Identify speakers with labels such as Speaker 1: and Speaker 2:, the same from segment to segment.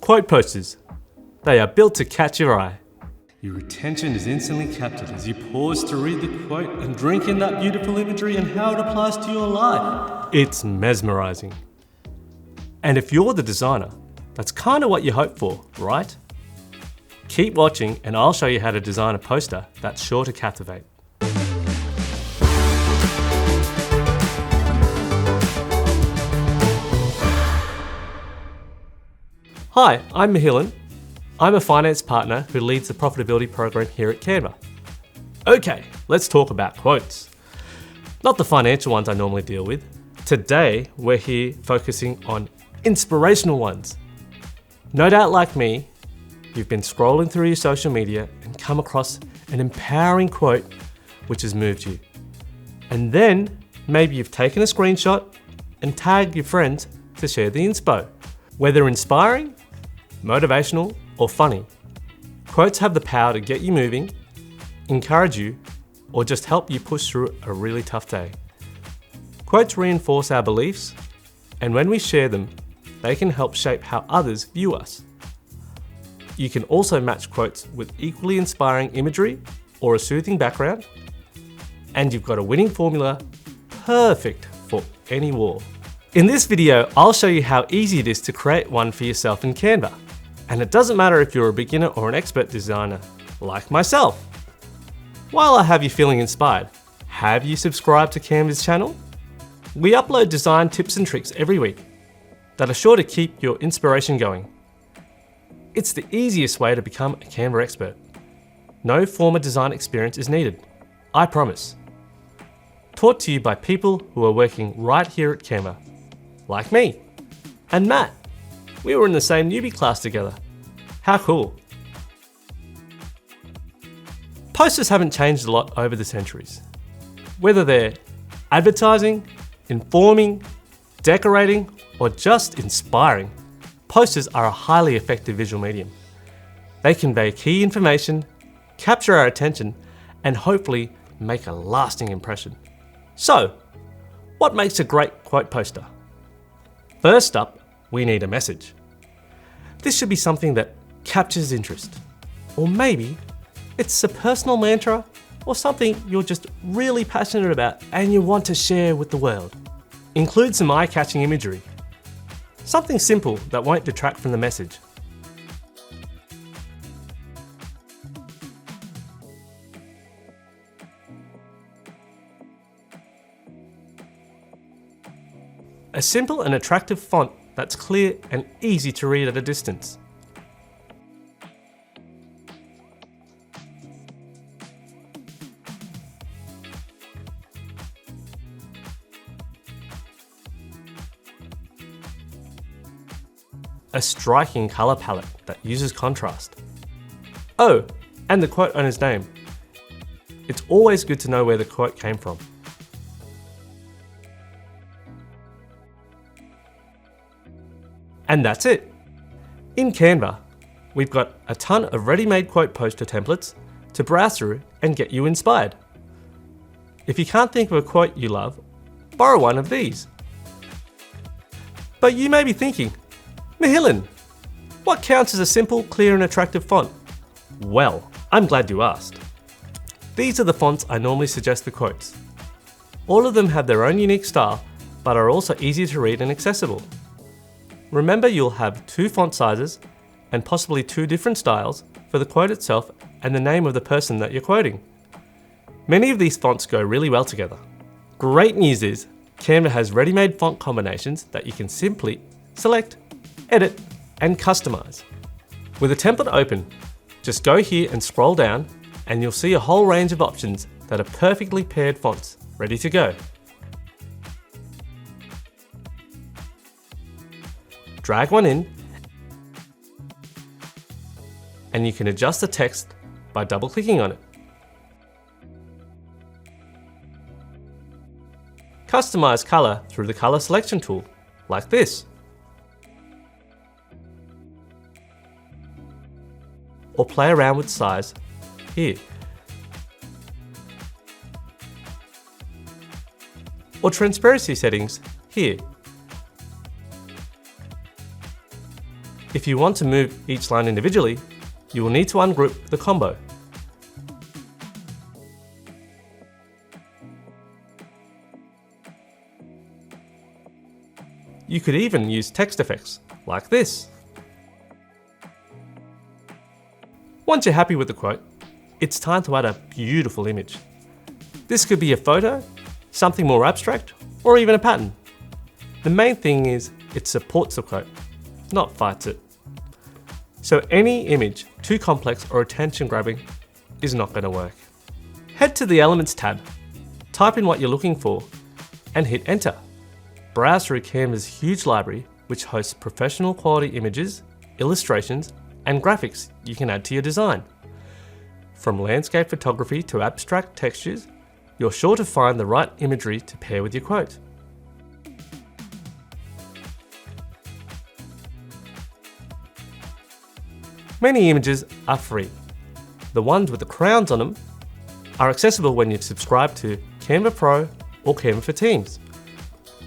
Speaker 1: Quote posters. They are built to catch your eye. Your attention is instantly captured as you pause to read the quote and drink in that beautiful imagery and how it applies to your life. It's mesmerizing. And if you're the designer, that's kind of what you hope for, right? Keep watching and I'll show you how to design a poster that's sure to captivate. Hi, I'm Muhilan. I'm a finance partner who leads the Profitability Program here at Canva. Okay, let's talk about quotes. Not the financial ones I normally deal with. Today, we're here focusing on inspirational ones. No doubt like me, you've been scrolling through your social media and come across an empowering quote which has moved you. And then, maybe you've taken a screenshot and tagged your friends to share the inspo. Whether inspiring, motivational, or funny, quotes have the power to get you moving, encourage you, or just help you push through a really tough day. Quotes reinforce our beliefs, and when we share them, they can help shape how others view us. You can also match quotes with equally inspiring imagery or a soothing background, and you've got a winning formula perfect for any wall. In this video, I'll show you how easy it is to create one for yourself in Canva. And it doesn't matter if you're a beginner or an expert designer, like myself. While I have you feeling inspired, have you subscribed to Canva's channel? We upload design tips and tricks every week that are sure to keep your inspiration going. It's the easiest way to become a Canva expert. No formal design experience is needed, I promise. Taught to you by people who are working right here at Canva, like me and Matt. We were in the same newbie class together. How cool. Posters haven't changed a lot over the centuries. Whether they're advertising, informing, decorating, or just inspiring, posters are a highly effective visual medium. They convey key information, capture our attention, and hopefully make a lasting impression. So, what makes a great quote poster? First up, we need a message. This should be something that captures interest. Or maybe it's a personal mantra or something you're just really passionate about and you want to share with the world. Include some eye-catching imagery. Something simple that won't detract from the message. A simple and attractive font that's clear and easy to read at a distance. A striking colour palette that uses contrast. Oh, and the quote owner's name. It's always good to know where the quote came from. And that's it. In Canva, we've got a ton of ready-made quote poster templates to browse through and get you inspired. If you can't think of a quote you love, borrow one of these. But you may be thinking, Muhilan, what counts as a simple, clear and attractive font? Well, I'm glad you asked. These are the fonts I normally suggest for quotes. All of them have their own unique style, but are also easy to read and accessible. Remember, you'll have 2 font sizes and possibly 2 different styles for the quote itself and the name of the person that you're quoting. Many of these fonts go really well together. Great news is, Canva has ready-made font combinations that you can simply select, edit, and customize. With a template open, just go here and scroll down and you'll see a whole range of options that are perfectly paired fonts ready to go. Drag one in, and you can adjust the text by double-clicking on it. Customize color through the color selection tool, like this. Or play around with size here. Or transparency settings here. If you want to move each line individually, you will need to ungroup the combo. You could even use text effects, like this. Once you're happy with the quote, it's time to add a beautiful image. This could be a photo, something more abstract, or even a pattern. The main thing is it supports the quote, not fights it. So any image too complex or attention-grabbing is not going to work. Head to the Elements tab, type in what you're looking for, and hit Enter. Browse through Canva's huge library, which hosts professional quality images, illustrations, and graphics you can add to your design. From landscape photography to abstract textures, you're sure to find the right imagery to pair with your quote. Many images are free. The ones with the crowns on them are accessible when you subscribe to Canva Pro or Canva for Teams.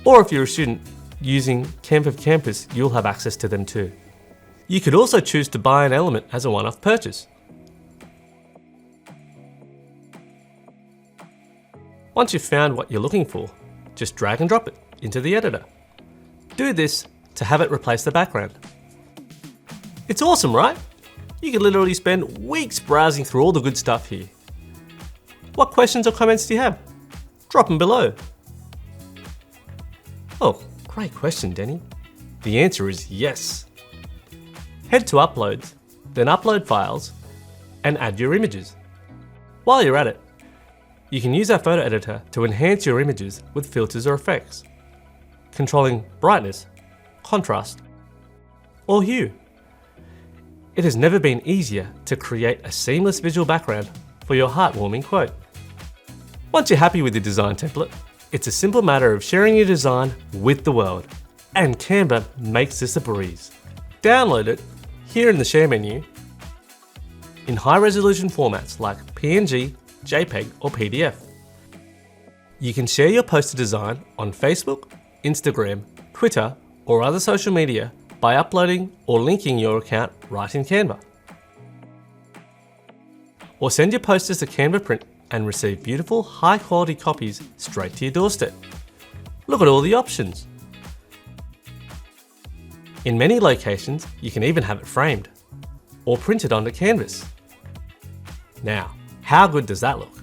Speaker 1: Or if you're a student using Canva for Campus, you'll have access to them too. You could also choose to buy an element as a one-off purchase. Once you've found what you're looking for, just drag and drop it into the editor. Do this to have it replace the background. It's awesome, right? You could literally spend weeks browsing through all the good stuff here. What questions or comments do you have? Drop them below. Oh, great question, Denny. The answer is yes. Head to Uploads, then Upload Files, and add your images. While you're at it, you can use our photo editor to enhance your images with filters or effects, controlling brightness, contrast, or hue. It has never been easier to create a seamless visual background for your heartwarming quote. Once you're happy with your design template, it's a simple matter of sharing your design with the world, and Canva makes this a breeze. Download it here in the Share menu in high-resolution formats like PNG, JPEG, or PDF. You can share your poster design on Facebook, Instagram, Twitter, or other social media by uploading or linking your account right in Canva. Or send your posters to Canva Print and receive beautiful, high-quality copies straight to your doorstep. Look at all the options. In many locations, you can even have it framed or printed onto canvas. Now, how good does that look?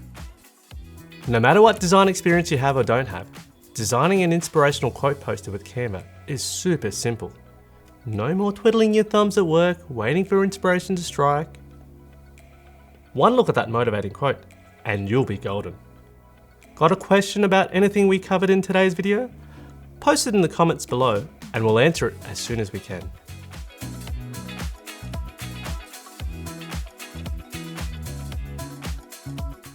Speaker 1: No matter what design experience you have or don't have, designing an inspirational quote poster with Canva is super simple. No more twiddling your thumbs at work, waiting for inspiration to strike. One look at that motivating quote, and you'll be golden. Got a question about anything we covered in today's video? Post it in the comments below, and we'll answer it as soon as we can.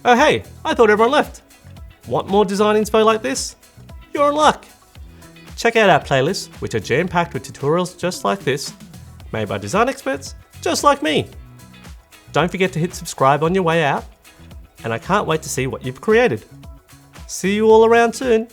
Speaker 1: Oh hey, I thought everyone left. Want more design inspo like this? You're in luck. Check out our playlists, which are jam-packed with tutorials just like this, made by design experts just like me. Don't forget to hit subscribe on your way out, and I can't wait to see what you've created. See you all around soon.